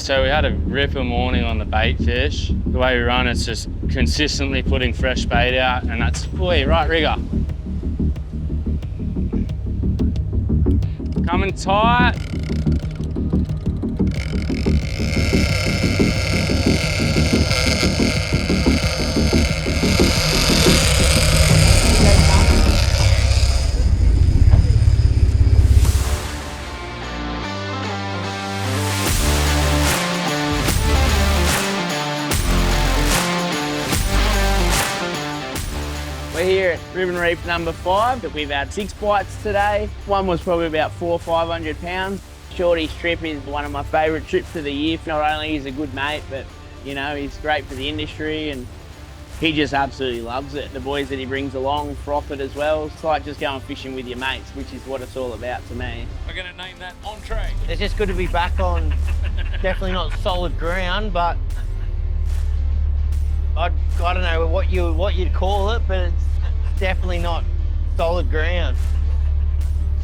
So we had a ripper morning on the bait fish. The way we run, it's just consistently putting fresh bait out, and that's right rigger. Coming tight. We're here at Ribbon Reef number 5. We've had 6 bites today. One was probably about 400 or 500 pounds. Shorty's trip is one of my favourite trips of the year. Not only is he a good mate, but you know, he's great for the industry and he just absolutely loves it. The boys that he brings along froth it as well. It's like just going fishing with your mates, which is what it's all about to me. We're going to name that entree. It's just good to be back on, definitely not solid ground, but I don't know what you'd call it, but it's definitely not solid ground.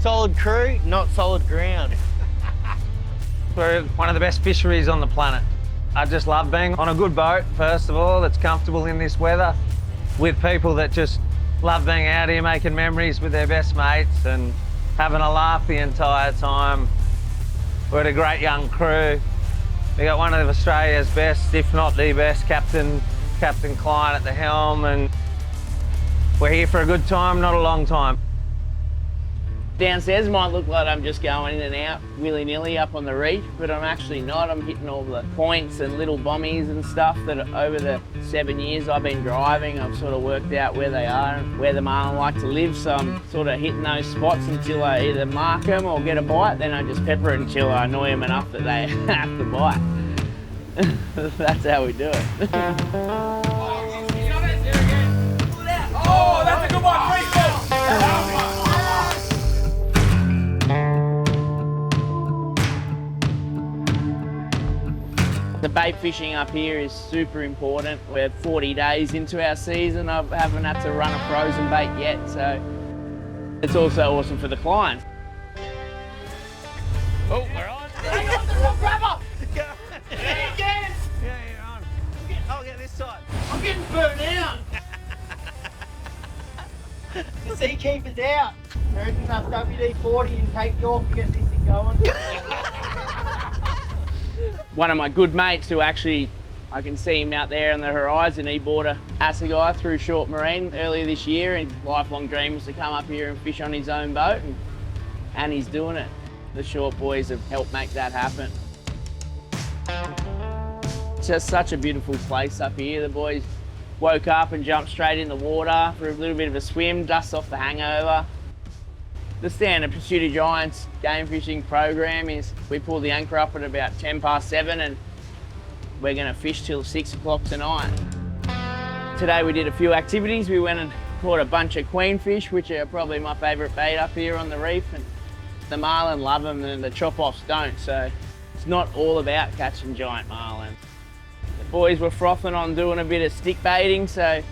Solid crew, not solid ground. We're one of the best fisheries on the planet. I just love being on a good boat, first of all, that's comfortable in this weather, with people that just love being out here making memories with their best mates and having a laugh the entire time. We're a great young crew. We got one of Australia's best, if not the best, Captain Klein at the helm, and we're here for a good time, not a long time. Downstairs might look like I'm just going in and out willy-nilly up on the reef, but I'm actually not. I'm hitting all the points and little bommies and stuff that over the 7 years I've been driving, I've sort of worked out where they are and where the marlin like to live, so I'm sort of hitting those spots until I either mark them or get a bite, then I just pepper it until I annoy them enough that they have to bite. That's how we do it. Oh, that's a good one, great fish! The bait fishing up here is super important. We're 40 days into our season. I haven't had to run a frozen bait yet, so it's also awesome for the client. Oh, we're on. Grabber! Yeah, you're on. I'll get this side. I'm getting burnt out. The seakeeper's out. I reckon enough WD-40 and take you off to get this thing going. One of my good mates who actually, I can see him out there on the horizon, he bought a assegai through Short Marine earlier this year, and his lifelong dream was to come up here and fish on his own boat, and he's doing it. The Short boys have helped make that happen. It's just such a beautiful place up here. The boys woke up and jumped straight in the water for a little bit of a swim, dust off the hangover. The standard Pursuit of Giants game fishing program is we pull the anchor up at about 7:10 and we're going to fish till 6 o'clock tonight. Today we did a few activities. We went and caught a bunch of queenfish, which are probably my favourite bait up here on the reef, and the marlin love them and the chop-offs don't, so it's not all about catching giant marlin. The boys were frothing on doing a bit of stick baiting, so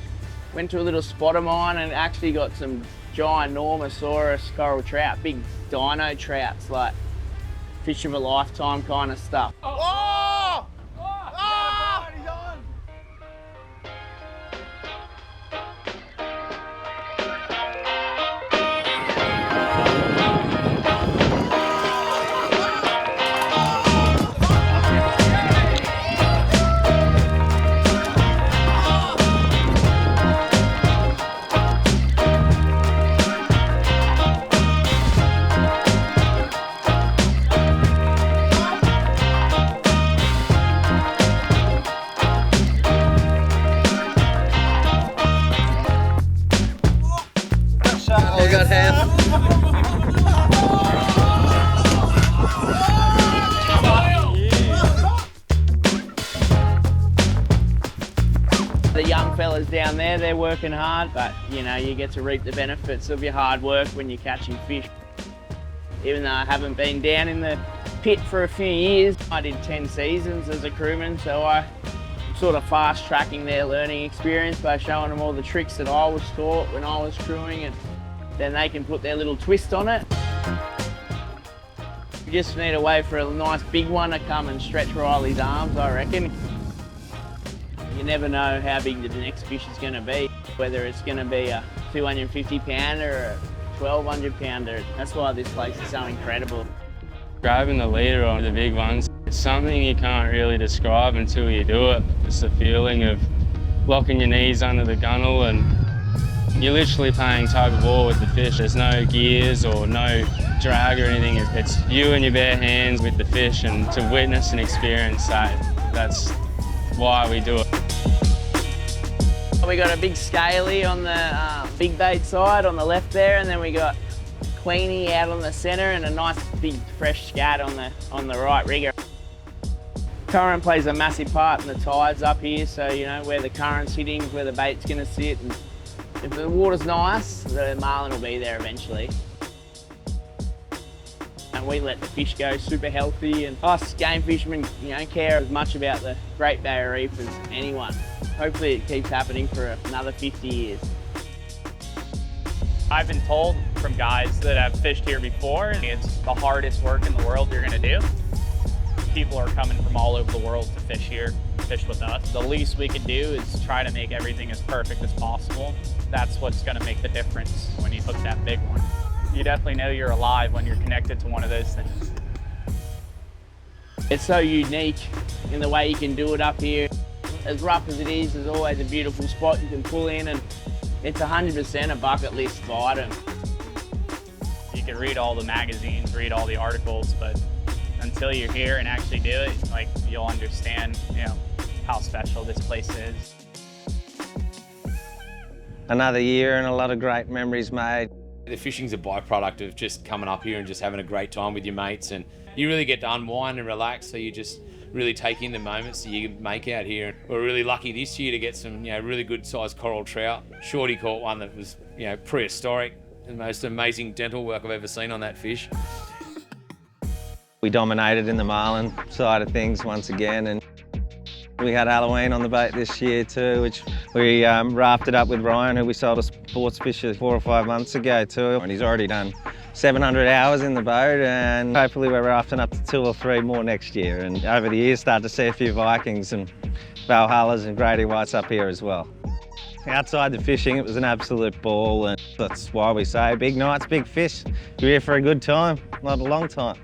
went to a little spot of mine and actually got some ginormosaurus coral trout, big dino trouts, like fish of a lifetime kind of stuff. Oh! Oh! He's on! I got half. The young fellas down there, they're working hard, but you know, you get to reap the benefits of your hard work when you're catching fish. Even though I haven't been down in the pit for a few years, I did 10 seasons as a crewman, so I sort of fast tracking their learning experience by showing them all the tricks that I was taught when I was crewing, and then they can put their little twist on it. just need to wait for a nice big one to come and stretch Riley's arms, I reckon. You never know how big the next fish is going to be, whether it's going to be a 250 pounder or a 1200 pounder. That's why this place is so incredible. Grabbing the leader on the big ones, it's something you can't really describe until you do it. It's the feeling of locking your knees under the gunnel and you're literally playing tug of war with the fish. There's no gears or no drag or anything. It's you and your bare hands with the fish, and to witness and experience that, that's why we do it. We got a big scaly on the big bait side on the left there, and then we got Queenie out on the centre and a nice big fresh scat on the right rigger. Current plays a massive part in the tides up here, so you know where the current's hitting, where the bait's going to sit, and if the water's nice, the marlin will be there eventually. And we let the fish go super healthy, and us game fishermen, you know, care as much about the Great Barrier Reef as anyone. Hopefully it keeps happening for another 50 years. I've been told from guys that have fished here before, it's the hardest work in the world you're gonna do. People are coming from all over the world to fish here, fish with us. The least we can do is try to make everything as perfect as possible. That's what's gonna make the difference when you hook that big one. You definitely know you're alive when you're connected to one of those things. It's so unique in the way you can do it up here. As rough as it is, there's always a beautiful spot you can pull in, and it's 100% a bucket list item. You can read all the magazines, read all the articles, but until you're here and actually do it, like, you'll understand, you know, how special this place is. Another year and a lot of great memories made. The fishing's a byproduct of just coming up here and just having a great time with your mates, and you really get to unwind and relax, so you just really take in the moments that you make out here. We're really lucky this year to get some, you know, really good sized coral trout. Shorty caught one that was, you know, prehistoric. The most amazing dental work I've ever seen on that fish. We dominated in the marlin side of things once again, and we had Halloween on the boat this year too, which we rafted up with Ryan, who we sold a sports fisher 4 or 5 months ago too, and he's already done 700 hours in the boat, and hopefully we're rafting up to 2 or 3 more next year, and over the years start to see a few Vikings and Valhallas and Grady Whites up here as well. Outside the fishing, it was an absolute ball, and that's why we say big nights, big fish. You're here for a good time, not a long time.